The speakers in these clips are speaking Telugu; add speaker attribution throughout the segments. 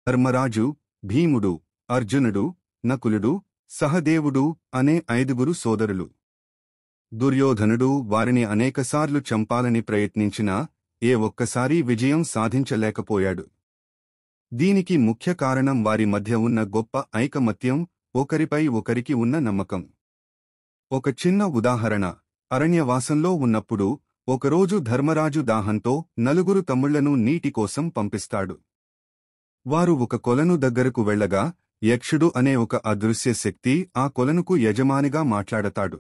Speaker 1: ధర్మరాజు, భీముడు, అర్జునుడు, నకులుడు, సహదేవుడు అనే 5 సోదరులు. దుర్యోధనుడు వారిని అనేకసార్లు చంపాలని ప్రయత్నించినా ఏ ఒక్కసారీ విజయం సాధించలేకపోయాడు. దీనికి ముఖ్య కారణం వారి మధ్య ఉన్న గొప్ప ఐకమత్యం, ఒకరిపై ఒకరికి ఉన్న నమ్మకం. ఒక చిన్న ఉదాహరణ. అరణ్యవాసంలో ఉన్నప్పుడు ఒకరోజు ధర్మరాజు దాహంతో 4 తమ్ముళ్లను నీటి కోసం పంపిస్తాడు. వారు ఒక కొలను దగ్గరకు వెళ్లగా యక్షుడు అనే ఒక అదృశ్య శక్తి ఆ కొలనుకు యజమానిగా మాట్లాడతాడు.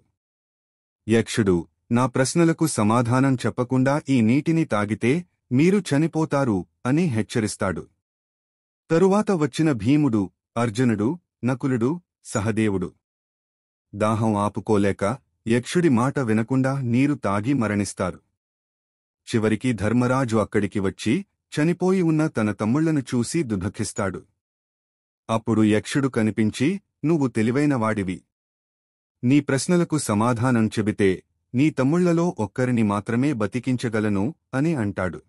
Speaker 1: యక్షుడు, నా ప్రశ్నలకు సమాధానం చెప్పకుండా ఈ నీటిని తాగితే మీరు చనిపోతారు అని హెచ్చరిస్తాడు. తరువాత వచ్చిన భీముడు, అర్జునుడు, నకులుడు, సహదేవుడు దాహం ఆపుకోలేక యక్షుడి మాట వినకుండా నీరు తాగి మరణిస్తారు. చివరికి ధర్మరాజు అక్కడికి వచ్చి చనిపోయి ఉన్న తన తమ్ముళ్లను చూసి దుఃఖిస్తాడు. అప్పుడు యక్షుడు కనిపించి, నువ్వు తెలివైనవాడివి. నీ ప్రశ్నలకు సమాధానం చెబితే నీ తమ్ముళ్లలో ఒక్కరిని మాత్రమే బతికించగలను అని అంటాడు.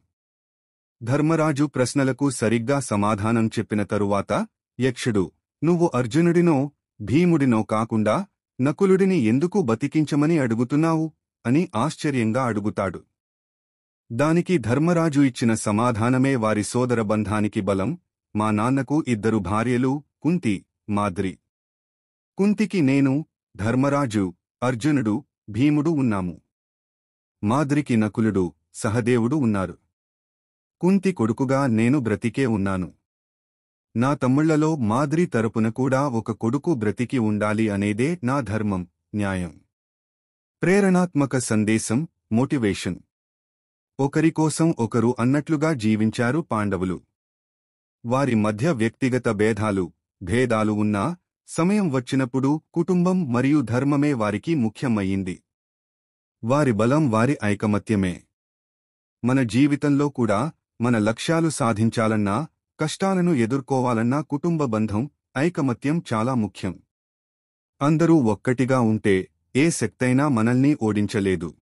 Speaker 1: ధర్మరాజు ప్రశ్నలకు సరిగ్గా సమాధానం చెప్పిన తరువాత యక్షుడు, నువ్వు అర్జునుడినో భీముడినో కాకుండా నకులుడిని ఎందుకు బతికించమని అడుగుతున్నావు అని ఆశ్చర్యంగా అడుగుతాడు. దానికి ధర్మరాజు ఇచ్చిన సమాధానమే వారి సోదర బంధానికి బలం. మా నాన్నకు 2 భార్యలు, కుంతి, మాద్రి. కుంతికి నేను, ధర్మరాజు, అర్జునుడు, భీముడు ఉన్నాము. మాద్రికి నకులుడు, సహదేవుడు ఉన్నారు. కుంతి కొడుకుగా నేను బ్రతికే ఉన్నాను. నా తమ్ముళ్లలో మాద్రి తరపున కూడా ఒక కొడుకు బ్రతికి ఉండాలి అనేదే నా ధర్మం, న్యాయం. ప్రేరణాత్మక సందేశం, మోటివేషన్. ఒకరికోసం ఒకరు అన్నట్లుగా జీవించారు పాండవులు. వారి మధ్య వ్యక్తిగత భేదాలు ఉన్నా సమయం వచ్చినప్పుడు కుటుంబం మరియు ధర్మమే వారికి ముఖ్యమయ్యింది. వారి బలం వారి ఐకమత్యమే. మన జీవితంలో కూడా మన లక్ష్యాలు సాధించాలన్నా, కష్టాలను ఎదుర్కోవాలన్నా కుటుంబ బంధం, ఐకమత్యం చాలా ముఖ్యం. అందరూ ఒక్కటిగా ఉంటే ఏ శక్తైనా మనల్ని ఓడించలేదు.